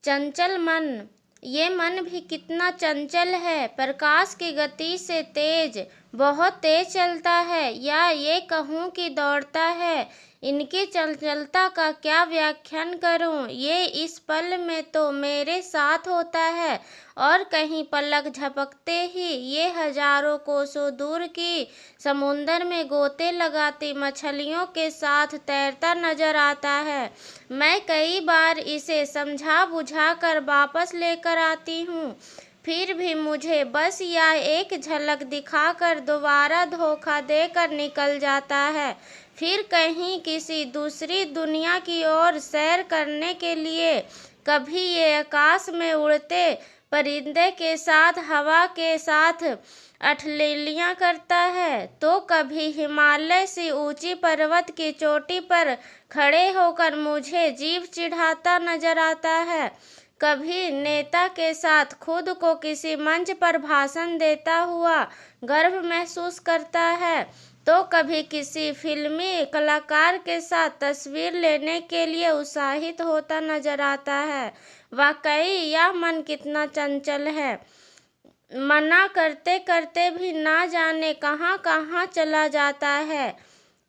चंचल मन, ये मन भी कितना चंचल है। प्रकाश की गति से तेज, बहुत तेज चलता है, या ये कहूँ कि दौड़ता है। इनकी चंचलता का क्या व्याख्यान करूँ। ये इस पल में तो मेरे साथ होता है, और कहीं पलक झपकते ही ये हजारों कोसों दूर की समुंदर में गोते लगाती मछलियों के साथ तैरता नजर आता है। मैं कई बार इसे समझा बुझा कर वापस लेकर आती हूँ, फिर भी मुझे बस यह एक झलक दिखाकर दोबारा धोखा देकर निकल जाता है। फिर कहीं किसी दूसरी दुनिया की ओर सैर करने के लिए, कभी ये आकाश में उड़ते परिंदे के साथ हवा के साथ अठलीलियां करता है, तो कभी हिमालय से ऊंची पर्वत की चोटी पर खड़े होकर मुझे जीभ चिढ़ाता नजर आता है। कभी नेता के साथ खुद को किसी मंच पर भाषण देता हुआ गर्व महसूस करता है, तो कभी किसी फिल्मी कलाकार के साथ तस्वीर लेने के लिए उत्साहित होता नजर आता है। वाकई यह मन कितना चंचल है। मना करते करते भी ना जाने कहाँ कहाँ चला जाता है।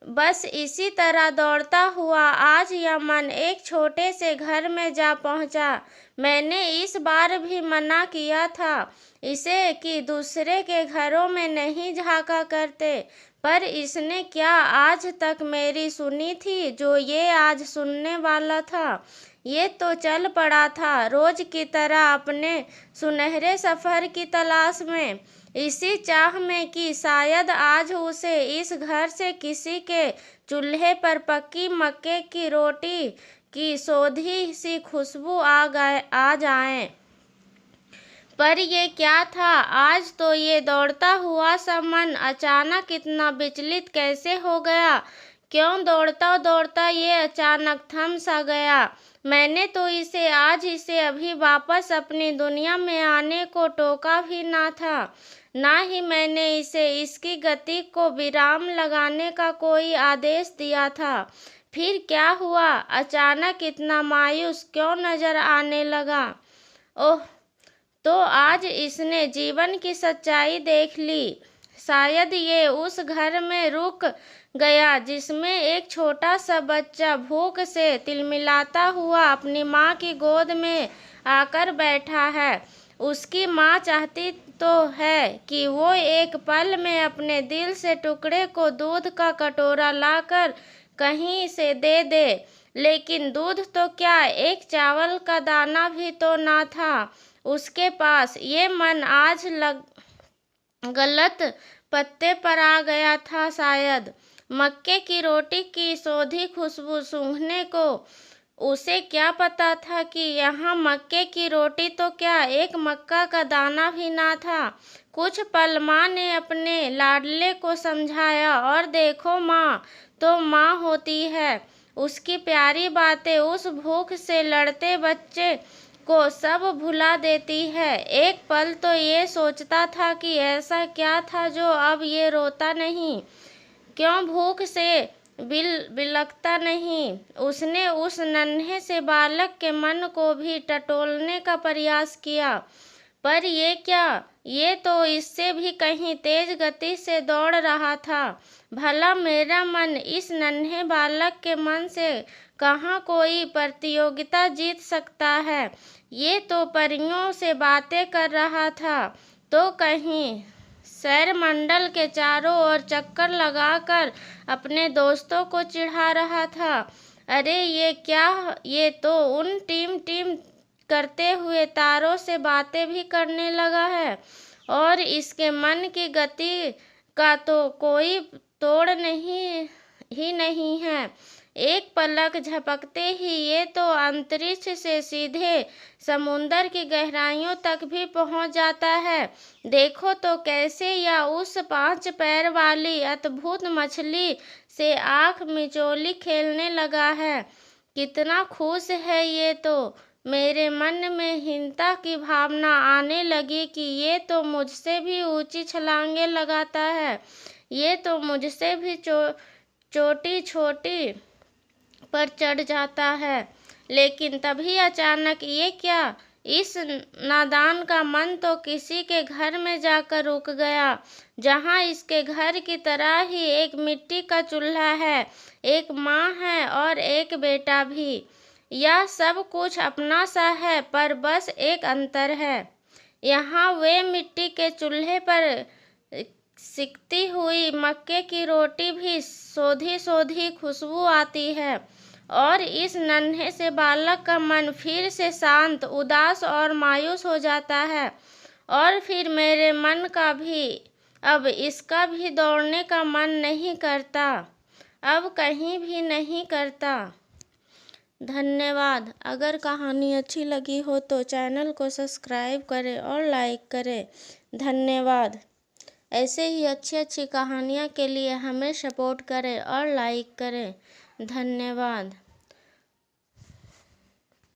बस इसी तरह दौड़ता हुआ आज यह मन एक छोटे से घर में जा पहुंचा। मैंने इस बार भी मना किया था इसे कि दूसरे के घरों में नहीं झांका करते, पर इसने क्या आज तक मेरी सुनी थी जो ये आज सुनने वाला था। ये तो चल पड़ा था रोज की तरह अपने सुनहरे सफर की तलाश में, इसी चाह में कि शायद आज उसे इस घर से किसी के चूल्हे पर पकी मक्के की रोटी की सोधी सी खुशबू आ जाए। पर ये क्या था। आज तो ये दौड़ता हुआ सा मन अचानक इतना विचलित कैसे हो गया। क्यों दौड़ता दौड़ता ये अचानक थम सा गया। मैंने तो इसे अभी वापस अपनी दुनिया में आने को टोका भी ना था, ना ही मैंने इसे इसकी गति को विराम लगाने का कोई आदेश दिया था। फिर क्या हुआ, अचानक इतना मायूस क्यों नजर आने लगा। ओह, तो आज इसने जीवन की सच्चाई देख ली। शायद ये उस घर में रुक गया जिसमें एक छोटा सा बच्चा भूख से तिलमिलाता हुआ अपनी माँ की गोद में आकर बैठा है। उसकी माँ चाहती तो है कि वो एक पल में अपने दिल से टुकड़े को दूध का कटोरा लाकर कहीं से दे दे, लेकिन दूध तो क्या, एक चावल का दाना भी तो ना था उसके पास। ये मन आज गलत पत्ते पर आ गया था शायद। मक्के की रोटी की सोधी खुशबू सूंघने को उसे क्या पता था कि यहाँ मक्के की रोटी तो क्या, एक मक्का का दाना भी ना था। कुछ पल माँ ने अपने लाडले को समझाया, और देखो माँ तो माँ होती है। उसकी प्यारी बातें उस भूख से लड़ते बच्चे को सब भुला देती है। एक पल तो ये सोचता था कि ऐसा क्या था जो अब ये रोता नहीं, क्यों भूख से बिलखता नहीं। उसने उस नन्हे से बालक के मन को भी टटोलने का प्रयास किया, पर ये क्या, ये तो इससे भी कहीं तेज गति से दौड़ रहा था। भला मेरा मन इस नन्हे बालक के मन से कहाँ कोई प्रतियोगिता जीत सकता है। ये तो परियों से बातें कर रहा था, तो कहीं सैर मंडल के चारों ओर चक्कर लगाकर अपने दोस्तों को चिढ़ा रहा था। अरे ये क्या, ये तो उन टीम टीम करते हुए तारों से बातें भी करने लगा है, और इसके मन की गति का तो कोई तोड़ नहीं है। एक पलक झपकते ही ये तो अंतरिक्ष से सीधे समुंदर की गहराइयों तक भी पहुंच जाता है। देखो तो कैसे या उस 5 पैर वाली अद्भुत मछली से आंख मिचोली खेलने लगा है। कितना खुश है ये तो। मेरे मन में हीनता की भावना आने लगी कि ये तो मुझसे भी ऊंची छलांगे लगाता है, ये तो मुझसे भी चोटी छोटी पर चढ़ जाता है। लेकिन तभी अचानक ये क्या, इस नादान का मन तो किसी के घर में जाकर रुक गया, जहाँ इसके घर की तरह ही एक मिट्टी का चूल्हा है, एक माँ है और एक बेटा भी। यह सब कुछ अपना सा है, पर बस एक अंतर है, यहाँ वे मिट्टी के चूल्हे पर सिकती हुई मक्के की रोटी भी सोधी सोधी खुशबू आती है, और इस नन्हे से बालक का मन फिर से शांत, उदास और मायूस हो जाता है। और फिर मेरे मन का भी, अब इसका भी दौड़ने का मन नहीं करता, अब कहीं भी नहीं करता। धन्यवाद। अगर कहानी अच्छी लगी हो तो चैनल को सब्सक्राइब करें और लाइक करें। धन्यवाद। ऐसे ही अच्छी अच्छी कहानियाँ के लिए हमें सपोर्ट करें और लाइक करें। धन्यवाद।